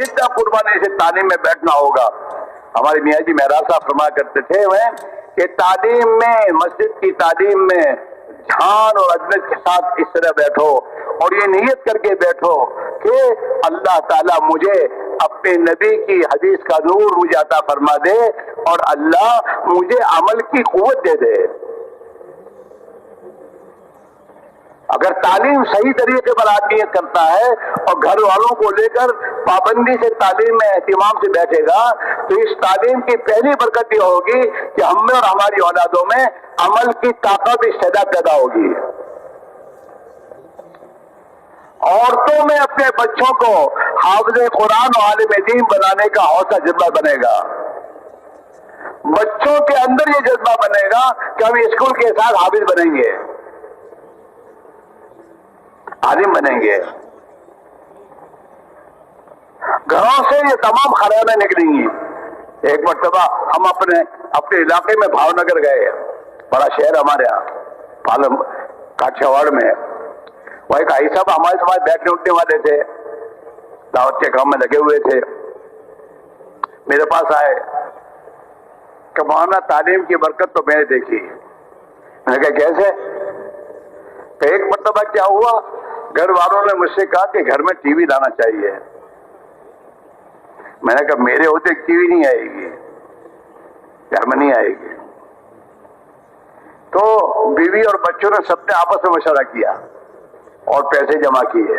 جتنا قربانی سے تعلیم میں بیٹھنا ہوگا. ہمارے میاں جی مہراج صاحب فرمایا کرتے تھے کہ تعلیم میں، مسجد کی تعلیم میں دھیان اور عظمت کے ساتھ اس طرح بیٹھو اور یہ نیت کر کے بیٹھو کہ اللہ تعالیٰ مجھے اپنے نبی کی حدیث کا نور مجھے عطا فرما دے اور اللہ مجھے عمل کی قوت دے دے. اگر تعلیم صحیح طریقے پر آدمی کرتا ہے اور گھر والوں کو لے کر پابندی سے تعلیم میں اہتمام سے بیٹھے گا تو اس تعلیم کی پہلی برکت یہ ہوگی کہ ہم میں اور ہماری اولادوں میں عمل کی طاقت استعداد پیدا ہوگی. عورتوں میں اپنے بچوں کو حافظ قرآن و عالم دین بنانے کا حوصلہ جذبہ بنے گا. بچوں کے اندر یہ جذبہ بنے گا کہ ہم اسکول کے ساتھ حافظ بنیں گے، عالم بنیں گے. گھروں سے یہ تمام خرابیاں نکلیں گی. ایک مرتبہ ہم اپنے علاقے میں بھاؤ نگر گئے، بڑا شہر ہمارے یہاں کاٹھیاواڑ میں. وہ ایک آئی صاحب ہمارے ساتھ بیٹھنے اٹھنے والے تھے، دعوت کے کام میں لگے ہوئے تھے. میرے پاس آئے کہ مولانا تعلیم کی برکت تو میں نے دیکھی. میں نے کہا کیسے؟ کہ ایک مرتبہ کیا ہوا، گھر والوں نے مجھ سے کہا کہ گھر میں ٹی وی لانا چاہیے. میں نے کہا میرے ہوتے ٹی وی نہیں آئے گی، گھر میں نہیں آئے گی. تو بیوی اور بچوں نے سب نے آپس میں مشورہ کیا اور پیسے جمع کیے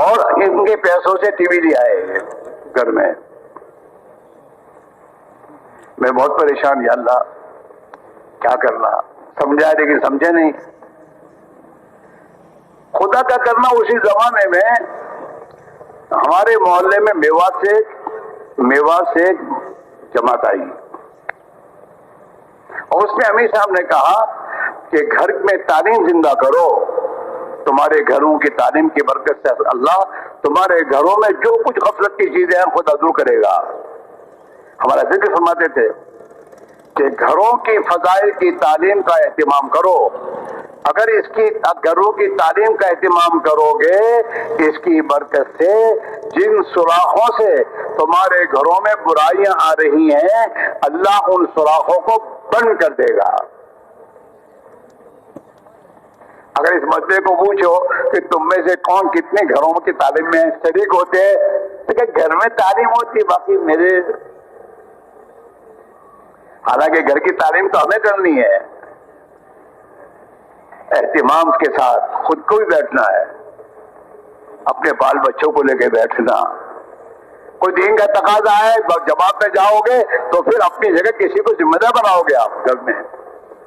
اور ان کے پیسوں سے ٹی وی لے آئے گھر میں. میں بہت پریشان، یا اللہ کیا کرنا، سمجھا لیکن سمجھے نہیں. خدا کا کرنا اسی زمانے میں ہمارے محلے میں میوات سے جماعت آئی اور اس میں امیر صاحب نے کہا کہ گھر میں تعلیم زندہ کرو. تمہارے گھروں کی تعلیم کی برکت سے اللہ تمہارے گھروں میں جو کچھ غفلت کی چیزیں ہیں خدا دور کرے گا. ہمارا ذکر فرماتے تھے کہ گھروں کی فضائل کی تعلیم کا اہتمام کرو. اگر اس کی گھروں کی تعلیم کا اہتمام کرو گے، اس کی برکت سے جن سوراخوں سے تمہارے گھروں میں برائیاں آ رہی ہیں اللہ ان سوراخوں کو بند کر دے گا. اگر اس مسئلے کو پوچھو کہ تم میں سے کون کتنے گھروں کی تعلیم میں شریک ہوتے ہیں تو کہ گھر میں تعلیم ہوتی، باقی میرے، حالانکہ گھر کی تعلیم تو ہمیں کرنی ہے، اہتمام کے ساتھ خود کو بھی بیٹھنا ہے، اپنے بال بچوں کو لے کے بیٹھنا. کوئی دین کا تقاضا ہے جواب میں جاؤ گے تو پھر اپنی جگہ کسی کو ذمہ دار بناؤ گے آپ گھر میں،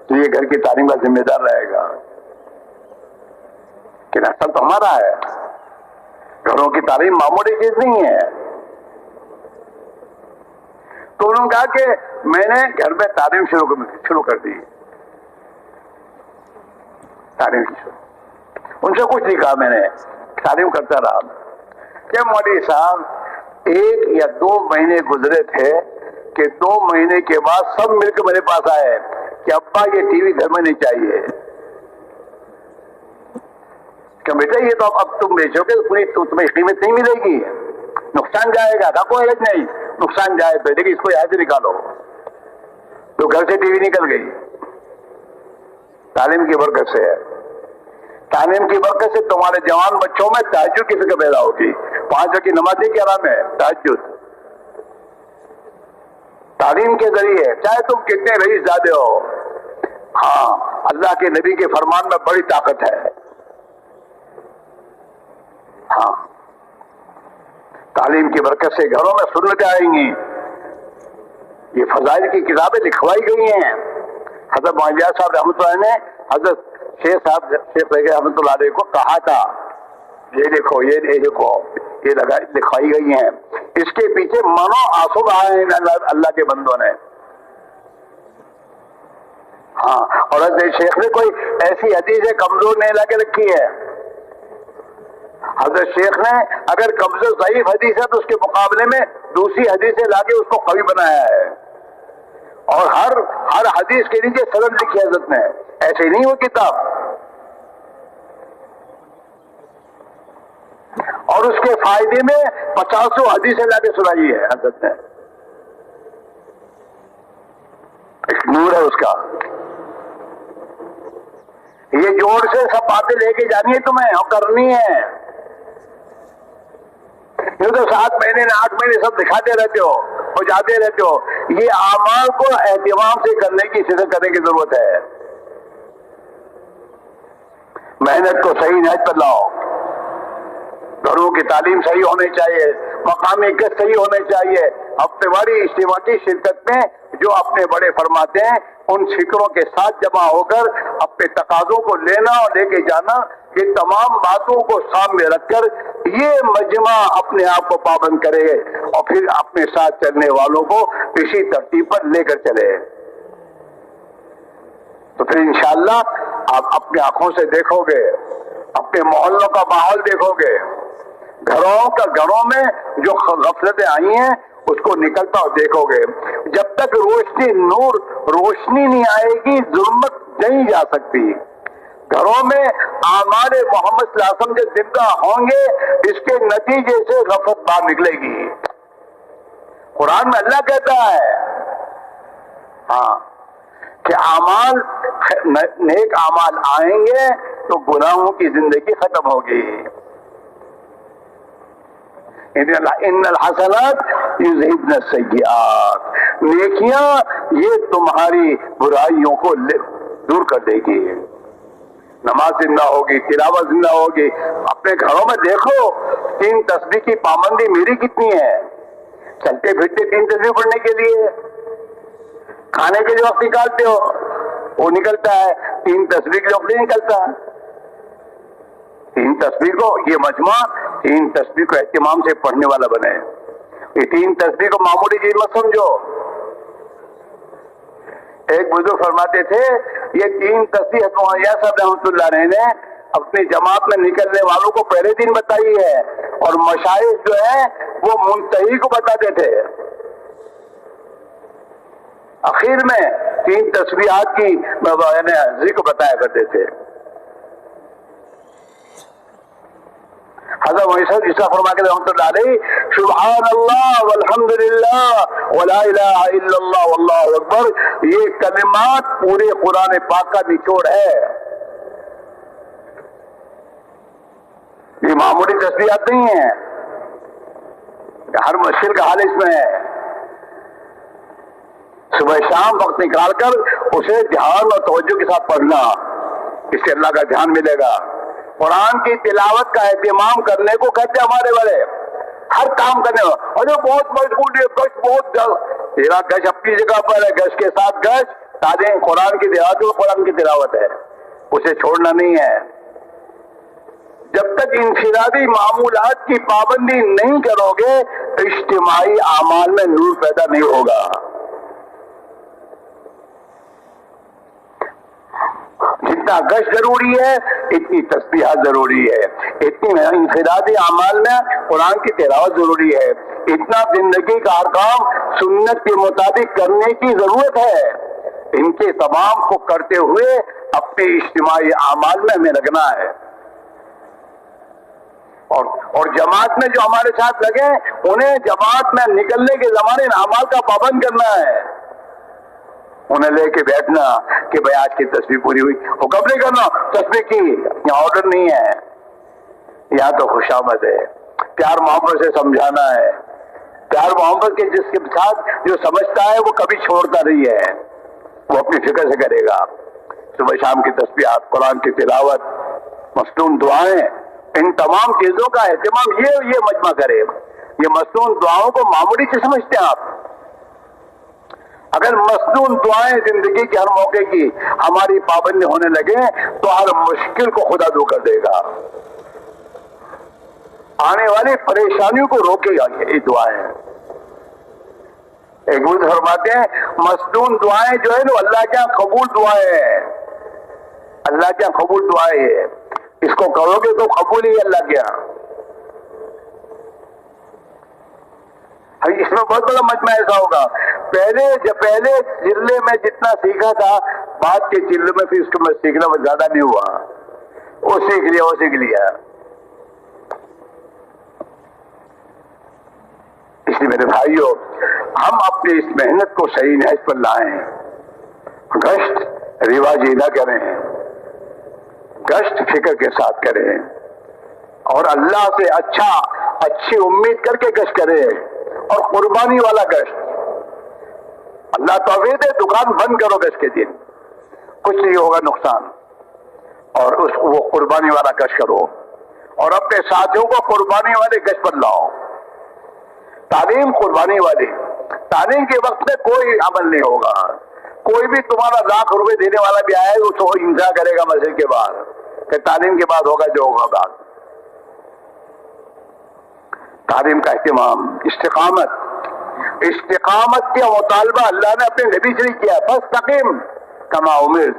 تو یہ گھر کی تعلیم کا ذمہ دار رہے گا. کہ اصل تو ہمارا ہے، گھروں کی تعلیم معمولی چیز نہیں ہے. تو انہوں نے کہا کہ میں نے گھر میں تعلیم شروع کر دی. تعلیم کی شروع، ان سے کچھ نہیں کہا، میں نے تعلیم کرتا رہا. کہ مولوی صاحب 1 یا 2 مہینے گزرے تھے کہ 2 مہینے کے بعد سب مل کے میرے پاس آئے کہ ابا یہ ٹی وی گھر میں نہیں چاہیے. کہ بیٹا یہ تو اب تم بیچو گے تو تمہیں قیمت نہیں ملے گی، نقصان جائے گا. کوئی علاج نہیں، نقصان جائے تو لیکن اس کو یہاں سے نکالو. تو گھر سے ٹی وی نکل گئی. تعلیم کی برکت سے ہے. تعلیم کی برکت سے تمہارے جوان بچوں میں تہجد کی فکر پیدا ہوگی. 5 وقت کی نماز کیا نام ہے؟ تہجد. تعلیم کے ذریعے چاہے تم کتنے رئیس زادے ہو، ہاں اللہ کے نبی کے فرمان میں بڑی طاقت ہے. ہاں تعلیم کی برکت سے گھروں میں سنتیں آئیں گی. یہ فضائل کی کتابیں لکھوائی گئی ہیں. حضرت معاویہ صاحب رحمۃ اللہ نے حضرت شیخ رحمۃ اللہ علیہ کو کہا تھا یہ لکھو یہ لکھو، یہ لکھوائی گئی ہیں. اس کے پیچھے منو آنسو بہائے ہیں اللہ کے بندوں نے. ہاں اور حضرت شیخ نے کوئی ایسی حدیث کمزور نہیں لا کے رکھی ہے. حضرت شیخ نے اگر کمزور ضعیف حدیث ہے تو اس کے مقابلے میں دوسری حدیثیں لا کے اس کو قوی بنایا ہے. اور ہر حدیث کے نیچے سند لکھی حضرت نے، ایسے ہی نہیں وہ کتاب. اور اس کے فائدے میں 50 حدیثیں لا کے سنائی ہے حضرت نے. ایک نور ہے اس کا. یہ جوڑ سے سب باتیں لے کے جانی ہے تمہیں اور کرنی ہے. یہ تو 7 مہینے 8 مہینے سب دکھاتے رہتے ہو اور جاتے رہتے ہو. یہ اعمال کو اہتمام سے کرنے کی فکر کرنے کی ضرورت ہے. محنت کو صحیح نہج پر لاؤ. گھروں کی تعلیم صحیح ہونی چاہیے, مقامی گشت صحیح ہونے چاہیے. ہفتے واری اجتماعی شرکت میں جو اپنے بڑے فرماتے ہیں ان فکروں کے ساتھ جمع ہو کر اپنے تقاضوں کو لینا اور لے کے جانا, یہ تمام باتوں کو سامنے رکھ کر یہ مجمع اپنے آپ کو پابند کرے اور پھر اپنے ساتھ چلنے والوں کو اسی ترتیب پر لے کر چلے. تو پھر انشاءاللہ آپ اپنی آنکھوں سے دیکھو گے, اپنے محلوں کا ماحول دیکھو گے, گھروں میں جو غفلتیں آئی ہیں اس کو نکلتا اور دیکھو گے. جب تک روشنی نہیں آئے گی ظلمت نہیں جا سکتی. گھروں میں اعمال محمد صلی اللہ علیہ وسلم جو زندہ ہوں گے اس کے نتیجے سے غفلت باہر نکلے گی. قرآن میں اللہ کہتا ہے ہاں کہ نیک اعمال آئیں گے تو گناہوں کی زندگی ختم ہوگی. ان الحسنات یذہبن السیئات, نیکیاں یہ تمہاری برائیوں کو دور کر دے گی. نماز زندہ ہوگی, تلاوت زندہ ہوگی. اپنے گھروں میں دیکھو 3 تسبیح کی پابندی میری کتنی ہے. چلتے پھرتے 3 تسبیح پڑھنے کے لیے, کھانے کے لیے وقت نکالتے ہو وہ نکلتا ہے, 3 تسبیح کے لیے وقت نہیں نکلتا. 3 تسبیح کو یہ مجمع 3 تسبیح کو اہتمام سے پڑھنے والا بنے. یہ 3 تسبیح کو معمولی چیز مت سمجھو. ایک بزرگ فرماتے تھے یہ 3 تسبیح حضرت صاحب رحمۃ اللہ علیہ نے اپنی جماعت میں نکلنے والوں کو پہلے دن بتائی ہے اور مشائخ جو ہیں وہ منتہی کو بتاتے تھے. اخیر میں 3 تسبیحات کی ذکر بتایا کرتے تھے. حضرت محسن جسا فرما کے رحمۃ اللہ علیہ سبحان اللہ والحمد للہ ولا الہ الا اللہ واللہ اکبر, یہ کلمات پورے قرآن پاک کا نچوڑ ہے. یہ معمولی تسبیحات نہیں ہیں. ہر مشکل کا حال اس میں ہے. صبح شام وقت نکال کر اسے دھیان اور توجہ کے ساتھ پڑھنا, اس سے اللہ کا دھیان ملے گا. قرآن کی تلاوت کا اہتمام کرنے کو کہتے ہیں ہمارے والے. ہر کام کرنے کو ارے بہت مشغول ہے, گش بہت تیرا گش اپنی جگہ پر ہے, گش کے ساتھ گش تعلیم قرآن کی تلاوت اور قرآن کی تلاوت ہے, اسے چھوڑنا نہیں ہے. جب تک انفرادی معمولات کی پابندی نہیں کرو گے اجتماعی اعمال میں نور پیدا نہیں ہوگا. جتنا گشت ضروری ہے اتنی تسبیحات ضروری ہے, اتنی انفرادی اعمال میں قرآن کی تلاوت ضروری ہے, اتنا زندگی کا ہر کام سنت کے مطابق کرنے کی ضرورت ہے. ان کے تمام کو کرتے ہوئے اپنے اجتماعی اعمال میں ہمیں لگنا ہے. اور جماعت میں جو ہمارے ساتھ لگے انہیں جماعت میں نکلنے کے زمانے اعمال کا پابند کرنا ہے. انہیں لے کے بیٹھنا کہ بھائی آج کی تسبیح پوری ہوئی, حکم نہیں کرنا تسبیح کی, یہاں آرڈر نہیں ہے. یہاں تو خوشامد ہے, پیار محبت سے سمجھانا ہے. پیار محبت کے جس کے ساتھ جو سمجھتا ہے وہ کبھی چھوڑتا نہیں ہے, وہ اپنی فکر سے کرے گا. صبح شام کی تسبیحات, قرآن کی تلاوت, مصنون دعائیں, ان تمام چیزوں کا اہتمام یہ مجمع کرے. یہ مصنون دعاؤں کو معمولی سے سمجھتے ہیں آپ. اگر مصنون دعائیں زندگی کے ہر موقع کی ہماری پابندی ہونے لگے تو ہر مشکل کو خدا دور کر دے گا, آنے والی پریشانیوں کو روکے گا. یہ دعائیں ایک بزرگ فرماتے ہیں مصنون دعائیں جو ہے نا اللہ کے یہاں قبول دعائیں ہیں. اللہ کے یہاں قبول دعائیں ہے, اس کو کرو گے تو قبول ہی اللہ کے یہاں. اس میں بہت بڑا مجمع ایسا ہوگا, پہلے چلے میں جتنا سیکھا تھا بعد کے چلے میں پھر اس کو میں سیکھنا زیادہ نہیں ہوا, وہ سیکھ لیا. اس لیے میرے بھائیوں، ہم اپنی اس محنت کو صحیح نہج پر لائیں، گشت رواجی نہ کریں، گشت فکر کے ساتھ کریں، اور اللہ سے اچھی امید کر کے گشت کریں، اور قربانی والا گشت۔ اللہ توفیق دے، دکان بند کرو گشت کے دن، کچھ نہیں ہوگا نقصان، اور وہ قربانی والا گشت کرو، اور اپنے ساتھیوں کو قربانی والے گشت پر لاؤ۔ تعلیم قربانی والی، تعلیم کے وقت میں کوئی عمل نہیں ہوگا، کوئی بھی تمہارا لاکھ روپے دینے والا بھی آئے اس کو انتظار کرے گا مسجد کے بعد کہ تعلیم کے بعد ہوگا جو ہوگا بعد۔ تعلیم کا اہتمام، استقامت کا مطالبہ اللہ نے اپنے نبی سے کیا، فاستقم کما امرت۔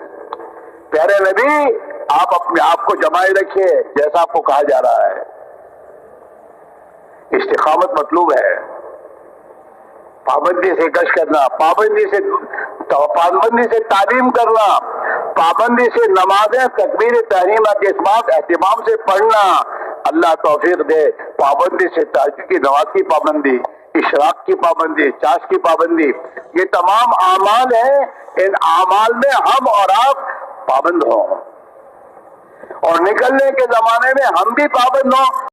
پیارے نبی، آپ اپنے آپ کو جمائے رکھیے جیسا آپ کو کہا جا رہا ہے۔ استقامت مطلوب ہے، پابندی سے گشت کرنا، پابندی سے تعلیم کرنا، پابندی سے نمازیں تکبیر تحریمہ کے ساتھ اہتمام سے پڑھنا۔ اللہ توفیق دے، پابندی سے تہجد کی نماز کی پابندی، اشراق کی پابندی، چاش کی پابندی، یہ تمام اعمال ہیں، ان اعمال میں ہم اور آپ پابند ہوں، اور نکلنے کے زمانے میں ہم بھی پابند ہوں۔